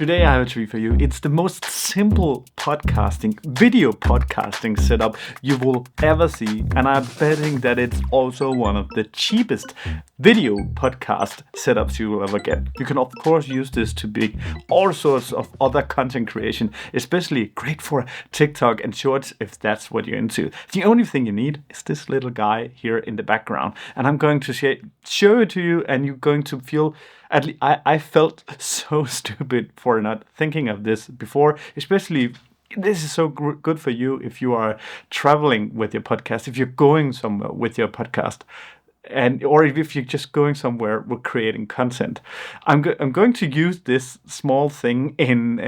Today I have a treat for you. It's the most simple video podcasting setup you will ever see, and I'm betting that it's also one of the cheapest video podcast setups you will ever get. You can of course use this to be all sorts of other content creation, especially great for TikTok and Shorts if that's what you're into. The only thing you need is this little guy here in the background, and I'm going to show it to you, and you're going to feel. I felt so stupid for not thinking of this before, especially this is so good for you if you are traveling with your podcast, if you're going somewhere with your podcast, or if you're just going somewhere with creating content. I'm going to use this small thing in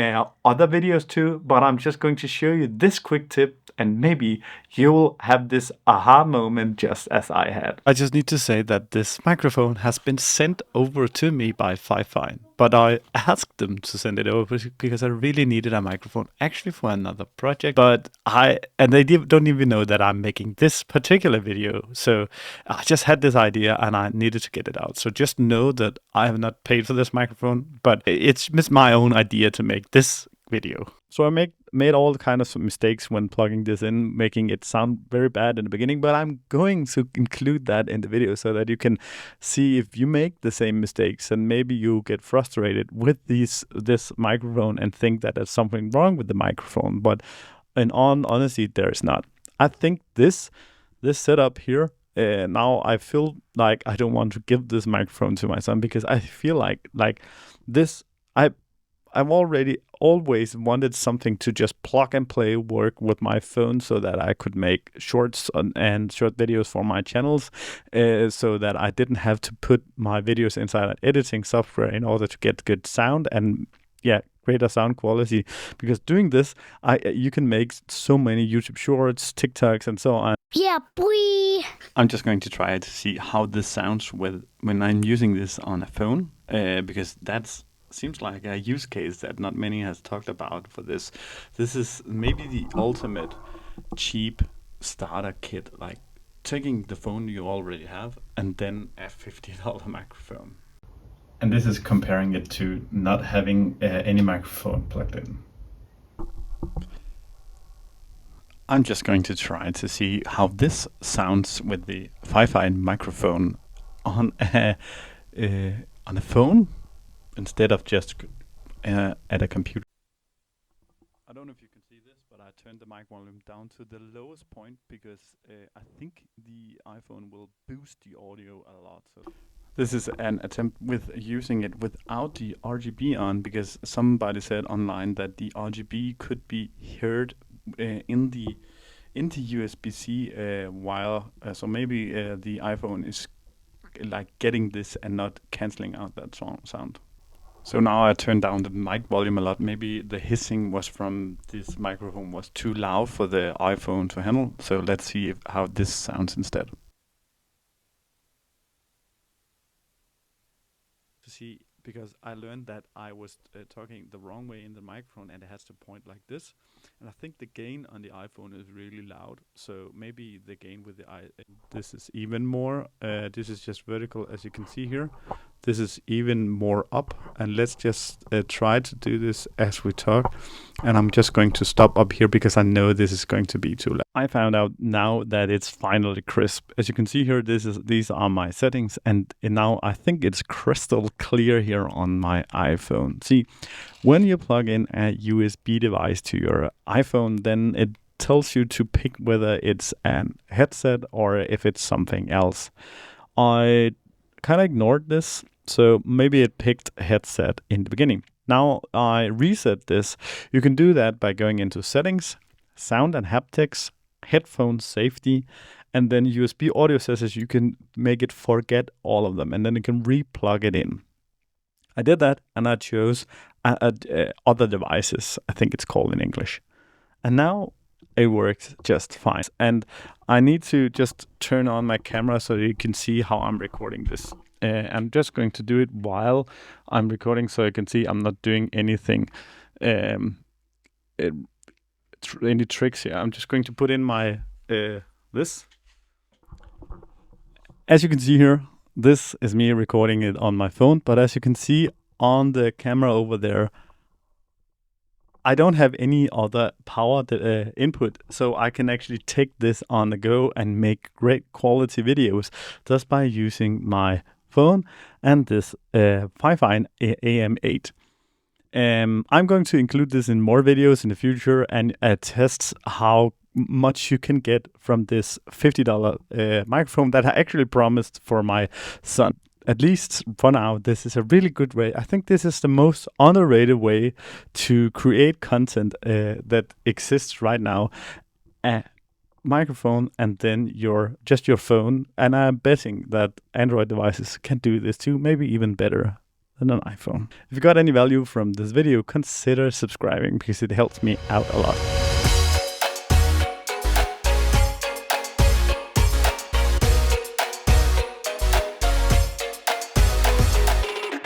other videos too, but I'm just going to show you this quick tip, and maybe you'll have this aha moment just as I had. I just need to say that this microphone has been sent over to me by Fifine, but I asked them to send it over because I really needed a microphone, actually for another project. And they don't even know that I'm making this particular video. So I just had this idea and I needed to get it out. So just know that I have not paid for this microphone, but it's my own idea to make this video. So I made all kinds of mistakes when plugging this in, making it sound very bad in the beginning, but I'm going to include that in the video so that you can see if you make the same mistakes, and maybe you get frustrated with this microphone and think that there's something wrong with the microphone. But in all honesty, there is not. I think this setup here, now I feel like I don't want to give this microphone to my son, because I feel like this, I've always wanted something to just plug and play work with my phone, so that I could make shorts and short videos for my channels, so that I didn't have to put my videos inside an editing software in order to get good sound and greater sound quality. Because doing this, you can make so many YouTube shorts, TikToks, and so on. Yeah, boy. I'm just going to try to see how this sounds when I'm using this on a phone, because that's seems like a use case that not many has talked about for this. This is maybe the ultimate cheap starter kit, like taking the phone you already have and then a $50 microphone. And this is comparing it to not having any microphone plugged in. I'm just going to try to see how this sounds with the Fifine microphone on a phone, instead of just at a computer. I don't know if you can see this, but I turned the mic volume down to the lowest point because I think the iPhone will boost the audio a lot. So this is an attempt with using it without the RGB on, because somebody said online that the RGB could be heard in the USB-C wire. So maybe the iPhone is like getting this and not cancelling out that sound. So now I turned down the mic volume a lot. Maybe the hissing was from this microphone was too loud for the iPhone to handle. So let's see how this sounds instead. To see, because I learned that I was talking the wrong way in the microphone, and it has to point like this. And I think the gain on the iPhone is really loud. So maybe the gain with this is even more. This is just vertical, as you can see here. This is even more up, and let's just try to do this as we talk. And I'm just going to stop up here because I know this is going to be too loud. I found out now that it's finally crisp. As you can see here, these are my settings, and now I think it's crystal clear here on my iPhone. See, when you plug in a USB device to your iPhone, then it tells you to pick whether it's a headset or if it's something else. I kind of ignored this, so maybe it picked headset in the beginning. Now I reset this. You can do that by going into settings, sound and haptics, headphone safety, and then USB audio accessories. You can make it forget all of them, and then you can re-plug it in. I did that, and I chose other devices, I think it's called in English. And now it works just fine. And I need to just turn on my camera so you can see how I'm recording this. I'm just going to do it while I'm recording, so you can see I'm not doing anything, any tricks here. I'm just going to put in my this. As you can see here, this is me recording it on my phone, but as you can see on the camera over there, I don't have any other power input, so I can actually take this on the go and make great quality videos just by using my phone and this Fifine AM8. I'm going to include this in more videos in the future and test how much you can get from this $50 microphone that I actually promised for my son. At least for now, this is a really good way. I think this is the most underrated way to create content that exists right now. A microphone and then your phone. And I'm betting that Android devices can do this too, maybe even better than an iPhone. If you got any value from this video, consider subscribing because it helps me out a lot.